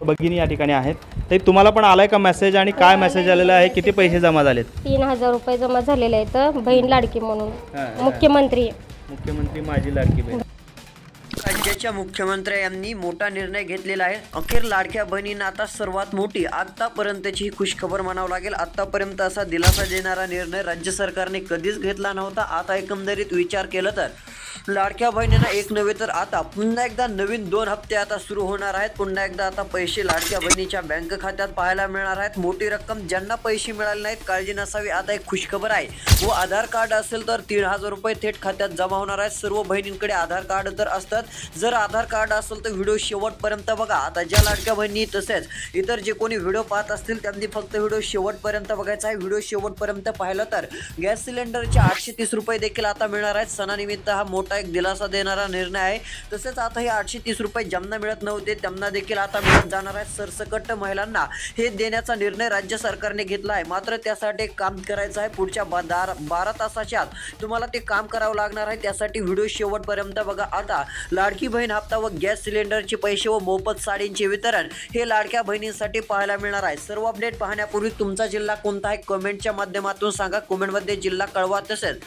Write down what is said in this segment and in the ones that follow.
भगिनी या ठिकाणी आहेत. तर तुम्हाला पण आलाय का मेसेज आणि काय मेसेज आलेला आहे, किती पैसे जमा झालेत? 3000 रुपये जमा झालेले आहेत बहीण लाडकी म्हणून मुख्यमंत्री माझी लाडकी बहीण. राज्याच्या मुख्यमंत्र्यांनी मोठा निर्णय घेतलेला आहे. अखेर लाडक्या बहिणींना आता सर्वात मोठी आतापर्यंतची खुशखबर म्हणावं लागेल. आतापर्यंत असा दिलासा देणारा निर्णय राज्य सरकारने कधीच घेतला नव्हता. आता एकंदरीत विचार केला तर लाडक्या बहिणींना एक नव्हे तर आता पुन्हा एकदा नवीन 2 हप्ते आता सुरू होणार आहेत. पुन्हा एकदा आता पैसे लाडक्या बहिणीच्या बँक खात्यात पाहायला मिळणार आहेत. मोठी रक्कम ज्यांना पैसे मिळाले नाहीत काळजी नसावी. आता एक खुशखबर आहे व आधार कार्ड असेल तर 3000 रुपये थेट खात्यात जमा होणार आहेत. सर्व बहिणींकडे आधार कार्ड तर असतात. जर आधार कार्ड असेल तर व्हिडिओ शेवटपर्यंत बघा. आता ज्या लाडक्या बहिणी तसेच इतर जे कोणी व्हिडिओ पाहत असतील त्यांनी फक्त व्हिडिओ शेवटपर्यंत बघायचा आहे. व्हिडिओ शेवटपर्यंत पाहिलं तर गॅस सिलेंडरचे 830 रुपये देखील आता मिळणार आहेत. सणानिमित्त हा मोठा एक दिलासा देणारा निर्णय आहे. तसेच आता हे 830 रुपये ज्यांना मिळत नव्हते त्यांना देखील आता मिळत जाणार आहे. सरसकट महिलांना हे देण्याचा निर्णय राज्य सरकारने घेतला आहे. मात्र त्यासाठी काम करायचं आहे. पुढच्या 12 तासाच्या आत तुम्हाला ते काम करावं लागणार आहे. त्यासाठी व्हिडिओ शेवटपर्यंत बघा. आता लाडकी बहीण हप्ता व गॅस सिलेंडरचे पैसे व मोफत साडींचे वितरण हे लाडक्या बहिणींसाठी पाहायला मिळणार आहे. सर्व अपडेट पाहण्यापूर्वी तुमचा जिल्हा कोणता आहे कमेंटच्या माध्यमातून सांगा. कमेंटमध्ये जिल्हा कळवा. तसेच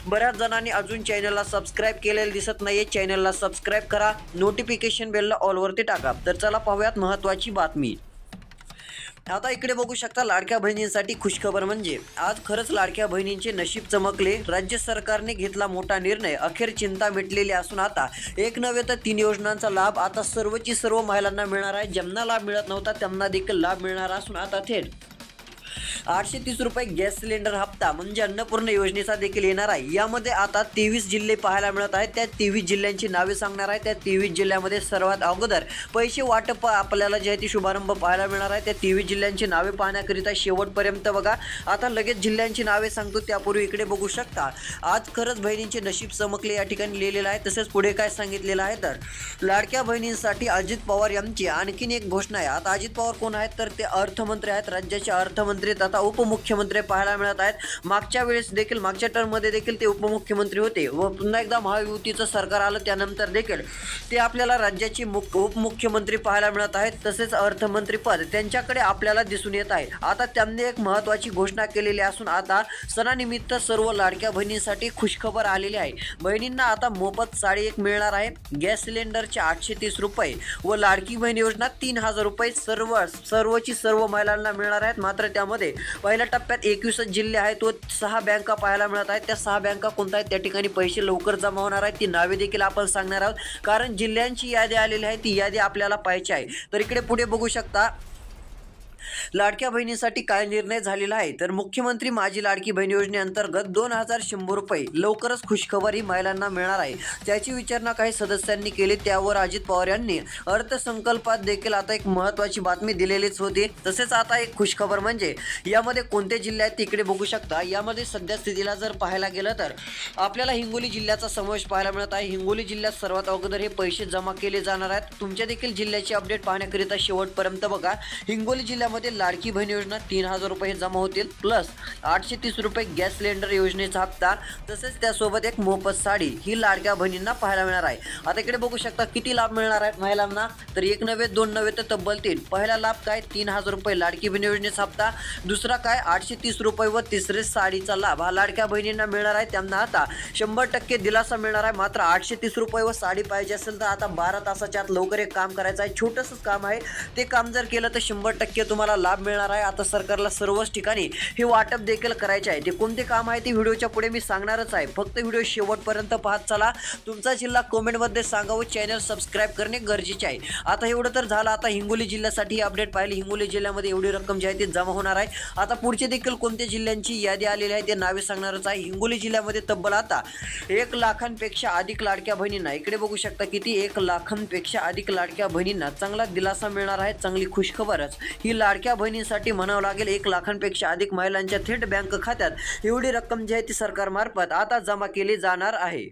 बऱ्याच जणांनी अजून चॅनलला सबस्क्राईब केलेलं दिसत नाहीये. चॅनलला सबस्क्राईब करा. नोटिफिकेशन बेलला ऑलवरती टाका. तर चला पाहूयात महत्त्वाची बातमी. आता इकडे बघू शकता लाडक्या बहिणींसाठी खुशखबर म्हणजे आज खरंच लाडक्या बहिणींचे नशीब चमकले. राज्य सरकारने घेतला मोठा निर्णय. अखेर चिंता मिटलेली असून आता एक नव्हे तर 3 योजनांचा लाभ आता सर्वची सर्व महिलांना मिळणार आहे. ज्यांना लाभ मिळत नव्हता त्यांना देखील लाभ मिळणार असून आता थेट 830 रुपये गॅस सिलेंडर हप्ता म्हणजे अन्नपूर्ण योजनेचा देखील येणार आहे. यामध्ये आता 23 जिल्हे पाहायला मिळत आहेत. त्या 23 जिल्ह्यांची नावे सांगणार आहे. त्या 23 जिल्ह्यामध्ये सर्वात अगोदर पैसे वाटप आपल्याला जे आहे ती शुभारंभ पाहायला मिळणार आहे. त्या 23 जिल्ह्यांची नावे पाहण्याकरिता शेवटपर्यंत बघा. आता लगेच जिल्ह्यांची नावे सांगतो त्यापूर्वी इकडे बघू शकता आज खरंच बहिणींचे नशीब चमकले या ठिकाणी लिहिलेलं आहे. तसेच पुढे काय सांगितलेलं आहे तर लाडक्या बहिणींसाठी अजित पवार यांची आणखीन एक घोषणा आहे. आता अजित पवार कोण आहेत तर ते अर्थमंत्री आहेत. राज्याचे अर्थमंत्री तथा उपमुख्यमंत्री पाहायला मिळत आहेत. मागच्या वेळेस देखील मागच्या टर्ममध्ये देखील ते उपमुख्यमंत्री होते व पुन्हा एकदा महायुतीचं सरकार आलं त्यानंतर देखील ते आपल्याला राज्याचे उपमुख्यमंत्री पाहायला मिळत आहेत. तसेच अर्थमंत्री पद त्यांच्याकडे आपल्याला दिसून येत आहे. आता त्यांनी एक महत्त्वाची घोषणा केलेली असून आता सणानिमित्त सर्व लाडक्या बहिणींसाठी खुशखबर आलेली आहे. बहिणींना आता मोफत साडी एक मिळणार आहे. गॅस सिलेंडरचे 830 रुपये व लाडकी बहीण योजना 3000 रुपये सर्वची सर्व महिलांना मिळणार आहेत. मात्र त्यामध्ये पहिल्या टप्प्यात 21 जिल्हे आहेत व 6 बँका पाहायला मिळत आहेत. त्या 6 बँका कोणत्या आहेत त्या ठिकाणी पैसे लवकर जमा होणार आहेत. ती नावे देखील आपण सांगणार आहोत कारण जिल्ह्यांची यादी आलेली आहे. ती यादी आपल्याला पाहायची आहे. तर इकडे पुढे बघू शकता लाडक्या बहिणीसाठी काय निर्णय झालेला आहे तर मुख्यमंत्री माझी लाडकी बहीण योजनेअंतर्गत 2100 रुपये लवकरच खुशखबर ही महिलांना मिळणार आहे. त्याची विचारणा काही सदस्यांनी केली. त्यावर अजित पवार यांनी अर्थसंकल्पात देखील आता एक महत्त्वाची बातमी दिलेलीच होती. तसेच आता एक खुशखबर म्हणजे यामध्ये कोणते जिल्हे आहेत तिकडे बघू शकता. यामध्ये सध्या स्थितीला जर पाहायला गेलं तर आपल्याला हिंगोली जिल्ह्याचा समावेश पाहायला मिळत आहे. हिंगोली जिल्ह्यात सर्वात अगोदर हे पैसे जमा केले जाणार आहेत. तुमच्या देखील जिल्ह्याची अपडेट पाहण्याकरिता शेवटपर्यंत बघा. हिंगोली जिल्ह्यामध्ये लाडकी बहीण योजना 3000 रुपये जमा होतील प्लस 830 रुपये गॅस सिलेंडर योजनेचा हप्ता तसेच त्यासोबत एक मोफत साडी ही लाडक्या बहिणींना पाहायला मिळणार आहे. आता इकडे बघू शकता किती लाभ मिळणार आहेत महिलांना तर 1 नव्हे 2 नव्हे तर तब्बल 3. पहिला लाभ काय 3000 रुपये लाडकी बहीण योजनेचा हप्ता. दुसरा काय 830 रुपये व तिसरे साडीचा लाभ हा लाडक्या बहिणींना मिळणार आहे. त्यांना आता 100% दिलासा मिळणार आहे. मात्र 830 रुपये व साडी पाहिजे असेल तर आता 12 तासाच्या आत लवकर एक काम करायचं आहे. छोटंसंच काम आहे. ते काम जर केलं तर 100% तुम्हाला लाभ मिळणार आहे. आता सरकारला सर्वच ठिकाणी हे वाटप देखील करायचे आहे. ते कोणते काम आहे ते व्हिडिओच्या पुढे मी सांगणारच आहे. फक्त व्हिडिओ शेवटपर्यंत पाहत चला. तुमचा जिल्हा कमेंटमध्ये सांगा व चॅनल सबस्क्राईब करणे गरजेचे आहे. आता एवढं तर झालं. आता हिंगोली जिल्ह्यासाठी अपडेट पाहिली. हिंगोली जिल्ह्यामध्ये एवढी रक्कम जी आहे ती जमा होणार आहे. आता पुढचे देखील कोणत्या जिल्ह्यांची यादी आलेली आहे ते नावे सांगणारच आहे. हिंगोली जिल्ह्यामध्ये तब्बल आता 1 लाखांपेक्षा अधिक लाडक्या बहिणींना इकडे बघू शकता किती 1 लाखांपेक्षा अधिक लाडक्या बहिणींना चांगला दिलासा मिळणार आहे. चांगली खुशखबरच ही लाडक्या बहिणींसाठी म्हणावं लागेल. 1 लाखांपेक्षा अधिक महिलांच्या थेट बँक खात्यात एवढी रक्कम जी आहे ती सरकारमार्फत आता जमा केली जाणार आहे.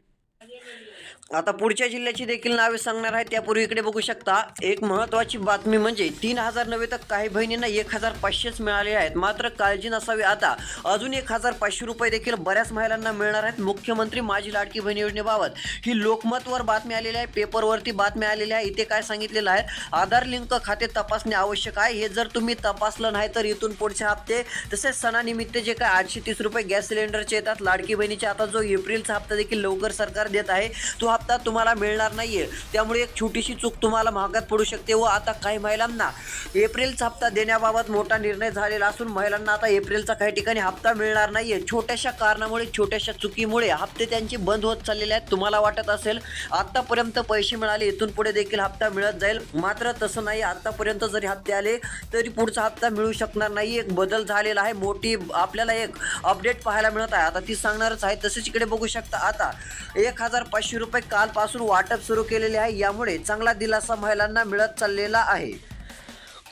आता पुढच्या जिल्ह्याची देखील नावे सांगणार आहे. त्यापूर्वी इकडे बघू शकता एक महत्त्वाची बातमी म्हणजे 3,000 नव्हे तर काही बहिणींना 1,500च मिळाले आहेत. मात्र काळजी नसावी, आता अजून 1,500 रुपये देखील बऱ्याच महिलांना मिळणार आहेत. मुख्यमंत्री माझी लाडकी बहीण योजनेबाबत ही लोकमतवर बातमी आलेली आहे, पेपरवरती बातमी आलेली आहे. इथे काय सांगितलेलं आहे, आधार लिंक खाते तपासणे आवश्यक आहे. हे जर तुम्ही तपासलं नाही तर इथून पुढचे हप्ते तसेच सणानिमित्त जे काय 830 रुपये गॅस सिलेंडरचे येतात लाडकी बहिणीचे, आता जो एप्रिलचा हप्ता देखील लवकर सरकार देत आहे तो हप्ता तुम्हाला मिळणार नाहीये. त्यामुळे एक छोटीशी चूक तुम्हाला महागात पडू शकते व आता काही महिलांना एप्रिलचा हप्ता देण्याबाबत मोठा निर्णय झालेला असून महिलांना आता एप्रिलचा काही ठिकाणी हप्ता मिळणार नाहीये. छोट्याशा कारणामुळे, छोट्याशा चुकीमुळे हप्ते त्यांचे बंद होत चाललेले आहेत. तुम्हाला वाटत असेल आतापर्यंत पैसे मिळाले, इथून पुढे देखील हप्ता मिळत जाईल, मात्र तसं नाही. आतापर्यंत जरी हप्ते आले तरी पुढचा हप्ता मिळू शकणार नाही. एक बदल झालेला आहे, मोठी आपल्याला एक अपडेट पाहायला मिळत आहे. आता ती सांगणारच आहे. तसेच इकडे बघू शकता आता 1,500 रुपये कालपासून वाटप सुरू केलेले आहे. यामुळे चांगला दिलासा महिलांना मिळत चाललेला आहे.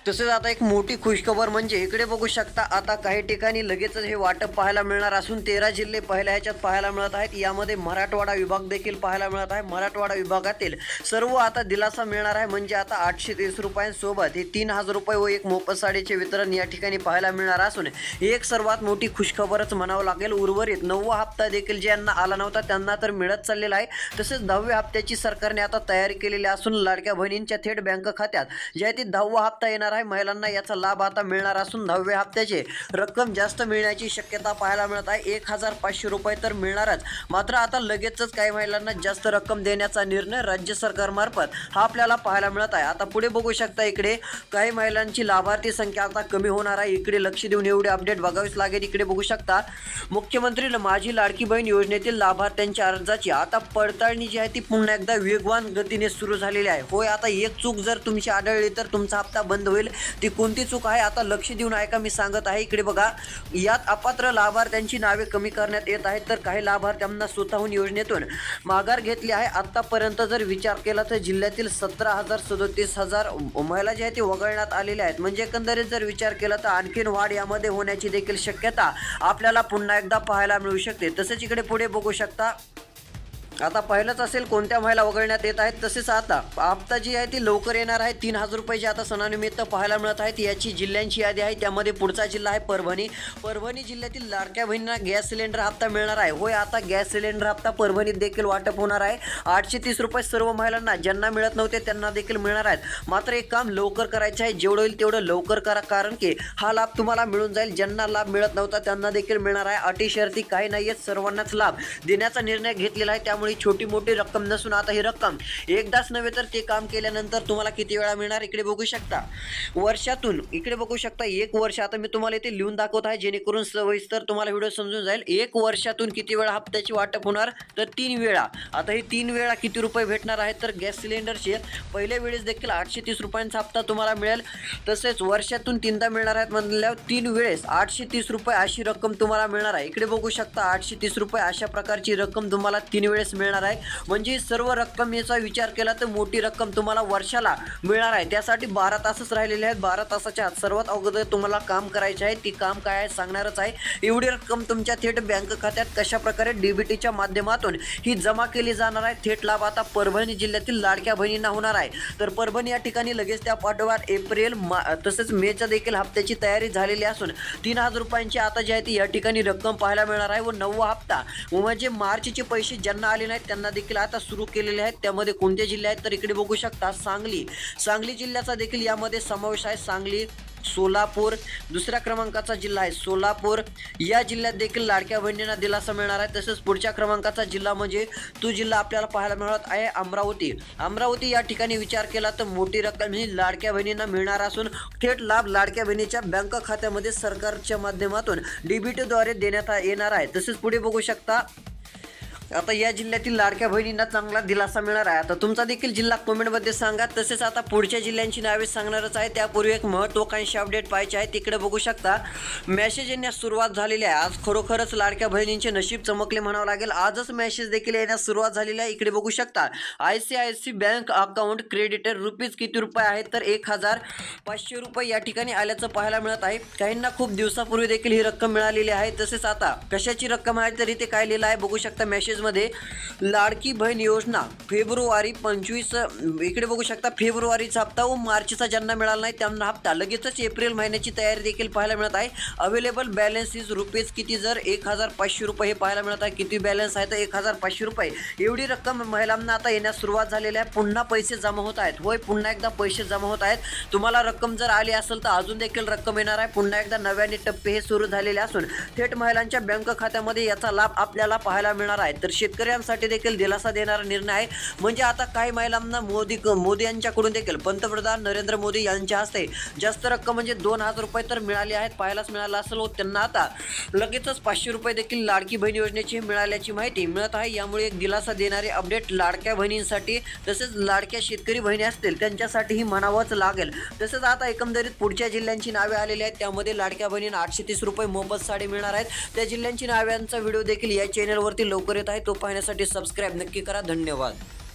तसेच आता एक मोठी खुशखबर म्हणजे इकडे बघू शकता आता काही ठिकाणी लगेचच हे वाटप पाहायला मिळणार असून 13 जिल्हे पहिल्या ह्याच्यात पाहायला मिळत आहेत. यामध्ये मराठवाडा विभाग देखील पाहायला मिळत आहे. मराठवाडा विभागातील सर्व आता दिलासा मिळणार आहे. म्हणजे आता 830 रुपयांसोबत हे 3,000 रुपये व एक मोफत साडीचे वितरण या ठिकाणी पाहायला मिळणार असून ही एक सर्वात मोठी खुशखबरच म्हणावं लागेल. उर्वरित 9वा हप्ता देखील ज्यांना आला नव्हता त्यांना तर मिळत चाललेला आहे. तसेच 10व्या हप्त्याची सरकारने आता तयारी केलेली असून लाडक्या बहिणींच्या थेट बँक खात्यात ज्या ती 10वा हप्ता येणार आहे, महिलांना याचा लाभ आता मिळणार असून 10व्या हप्त्याचे रक्कम जास्त मिळण्याची शक्यता पाहायला मिळत आहे. 1,500 रुपये तर मिळणारच, मात्र आता लगेचच काही महिलांना जास्त रक्कम देण्याचा निर्णय राज्य सरकारमार्फत हा आपल्याला पाहायला मिळत आहे. आता पुढे बघू शकता इकडे काही महिलांची लाभार्थी संख्या आता कमी होणार आहे. इकडे लक्ष देऊन एवढे अपडेट बघावीच लागेल. इकडे बघू शकता मुख्यमंत्री माझी लाडकी बहीण योजनेतील लाभार्थ्यांच्या अर्जाची आता पडताळणी जी आहे ती पुन्हा एकदा वेगवान गतीने सुरू झालेली आहे. होय, आता एक चूक जर तुमची आढळली तर तुमचा हप्ता बंद होईल. ती कोणती चूक आहे आता लक्ष देऊन ऐका, मी सांगत आहे. इकडे बघा, यात अपात्र लाभार्थ्यांची नावे कमी करण्यात येत आहेत तर काही लाभार्थ्यांना स्वतःहून योजनेतून माघार घेतली आहे. आतापर्यंत जर विचार केला तर जिल्ह्यातील 17,000-37,000 महिला जे आहेत ते वगळण्यात आलेल्या आहेत. म्हणजे एकंदरीत जर विचार केला तर आणखीन वाढ यामध्ये होण्याची देखील शक्यता आपल्याला पुन्हा एकदा पाहायला मिळू शकते. तसेच इकडे पुढे बघू शकता आता पहिलंच असेल कोणत्या महिला वगळण्यात येत आहेत. तसेच आता हप्ता जी आहे ती लवकर येणार आहे. 3,000 रुपये जे आता सणानिमित्त पाहायला मिळत आहेत याची जिल्ह्यांची यादी आहे. त्यामध्ये पुढचा जिल्हा आहे परभणी. परभणी जिल्ह्यातील लाडक्या बहिणींना गॅस सिलेंडर हप्ता मिळणार आहे. होय, आता गॅस सिलेंडर हप्ता परभणीत देखील वाटप होणार आहे. 830 रुपये सर्व महिलांना ज्यांना मिळत नव्हते त्यांना देखील मिळणार आहेत. मात्र एक काम लवकर करायचं आहे, जेवढं होईल तेवढं लवकर करा, कारण की हा लाभ तुम्हाला मिळून जाईल. ज्यांना लाभ मिळत नव्हता त्यांना देखील मिळणार आहे. अटी शर्ती काही नाही आहेत, सर्वांनाच लाभ देण्याचा निर्णय घेतलेला आहे. त्यामुळे छोटी मोठी रक्कम नसून आता ही रक्कम एकदाच नव्हे तर ते काम केल्यानंतर तुम्हाला किती वेळा मिळणार इकडे बघू शकता. वर्षातून इकडे बघू शकता 1 वर्ष, आता मी तुम्हाला इथे लिहून दाखवत आहे जेणेकरून सविस्तर तुम्हाला व्हिडिओ समजून जाईल. 1 वर्षातून किती वेळा हप्त्याची वाटप होणार तर 3 वेळा. आता हे 3 वेळा किती रुपये भेटणार आहेत तर गॅस सिलेंडरचे पहिल्या वेळेस देखील 830 रुपयांचा हप्ता तुम्हाला मिळेल. तसेच वर्षातून 3दा मिळणार आहेत म्हणल्यावर 3 वेळेस 830 रुपये अशी रक्कम तुम्हाला मिळणार आहे. इकडे बघू शकता 830 रुपये अशा प्रकारची रक्कम तुम्हाला 3 वेळेस मिळणार आहे. म्हणजे सर्व रक्कम याचा विचार केला तर मोठी रक्कम तुम्हाला वर्षाला मिळणार आहे. त्यासाठी 12 तासच राहिलेले आहेत. 12 तासाच्या आत सर्वात अगोदर तुम्हाला काम करायचे आहे. ती काम काय आहे सांगणारच आहे. एवढी रक्कम तुमच्या थेट बँक खात्यात कशा प्रकारे डीबीटीच्या माध्यमातून ही जमा केली जाणार आहे. थेट लाभ आता परभणी जिल्ह्यातील लाडक्या बहिणींना होणार आहे. तर परभणी या ठिकाणी लगेच त्या पाठोपाठ एप्रिल तसेच मेच्या देखील हप्त्याची तयारी झालेली असून 3,000 रुपयांची आता जी आहे ती या ठिकाणी रक्कम पाहायला मिळणार आहे. व 9वा हप्ता म्हणजे मार्चचे पैसे ज्यांना आले नाहीत त्यांना देखील आता सुरू केलेले आहेत. त्यामध्ये कोणते जिल्हे आहेत तर इकडे बघू शकता सांगली जिल्ह्याचा देखील यामध्ये समावेश आहे. सांगली, सोलापूर दुसऱ्या क्रमांकाचा जिल्हा आहे. सोलापूर या जिल्ह्यात देखील लाडक्या बहिणींना दिलासा मिळणार आहे. तसेच पुढच्या क्रमांकाचा जिल्हा म्हणजे तो जिल्हा आपल्याला पाहायला मिळत आहे अमरावती या ठिकाणी विचार केला तर मोठी रक्कम ही लाडक्या बहिणींना मिळणार असून थेट लाभ लाडक्या बहिणीच्या बँक खात्यामध्ये सरकारच्या माध्यमातून डीबीटीद्वारे देण्यात येणार आहे. तसेच पुढे बघू शकता आता या जिल्ह्यातील लाडक्या बहिणींना चांगला दिलासा मिळणार आहे. आता तुमचा देखील जिल्हा कमेंटमध्ये सांगा. तसेच आता पुढच्या जिल्ह्यांची नावे सांगणारच आहे. त्यापूर्वी एक महत्त्वाकांक्षी अपडेट पाहायचे आहे. तिकडे बघू शकता मेसेज येण्यास सुरुवात झालेली आहे. आज खरोखरच लाडक्या बहिणींचे नशीब चमकले म्हणावं लागेल. आजच मेसेज देखील येण्यास सुरुवात झालेली आहे. इकडे बघू शकता ICICI bank account credited rupees किती रुपये आहेत तर 1,500 रुपये या ठिकाणी आल्याचं पाहायला मिळत आहे. काहींना खूप दिवसापूर्वी देखील ही रक्कम मिळालेली आहे. तसेच आता कशाची रक्कम आहे तर इथे काय लिहिलं आहे बघू शकता. मेसेज न्यूजमध्ये लाडकी बहीण योजना फेब्रुवारी 25 इकडे बघू शकता, फेब्रुवारीचा हप्ता व मार्चचा ज्यांना मिळाला नाही त्यांना हप्ता, लगेचच एप्रिल महिन्याची तयारी देखील पाहायला मिळत आहे. अवेलेबल बॅलन्स इज रुपीज किती, जर 1500 रुपये हे पाहायला मिळत आहे. किती बॅलन्स आहे तर 1500 रुपये एवढी रक्कम महिलांना आता येण्यास सुरुवात झालेली आहे. पुन्हा पैसे जमा होत आहेत. होय, पुन्हा एकदा पैसे जमा होत आहेत. तुम्हाला रक्कम जर आली असेल तर अजून देखील रक्कम येणार आहे. पुन्हा एकदा नव्याने टप्पे हे सुरू झालेले असून थेट महिलांच्या बँक खात्यामध्ये याचा लाभ आपल्याला पाहायला मिळणार आहे. तर शेतकऱ्यांसाठी देखील दिलासा देणारा निर्णय आहे. म्हणजे आता काही महिलांना मोदी यांच्याकडून देखील पंतप्रधान नरेंद्र मोदी यांच्या हस्ते जास्त रक्कम म्हणजे 2000 रुपये तर मिळाले आहेत, पाहायलाच मिळालं असेल. व त्यांना आता लगेचच 500 रुपये देखील लाडकी बहीण योजनेची मिळाल्याची माहिती मिळत आहे. यामुळे एक दिलासा देणारे अपडेट लाडक्या बहिणींसाठी तसेच लाडक्या शेतकरी बहिणी असतील त्यांच्यासाठीही म्हणावंच लागेल. तसेच आता एकंदरीत पुढच्या जिल्ह्यांची नावे आलेली आहेत. त्यामध्ये लाडक्या बहिणींना 830 रुपये मोफत साडी मिळणार आहेत. त्या जिल्ह्यांची नाव्यांचा व्हिडिओ देखील या चॅनलवरती लवकर येत आहे. तो पाहण्यासाठी सबस्क्राईब नक्की करा. धन्यवाद.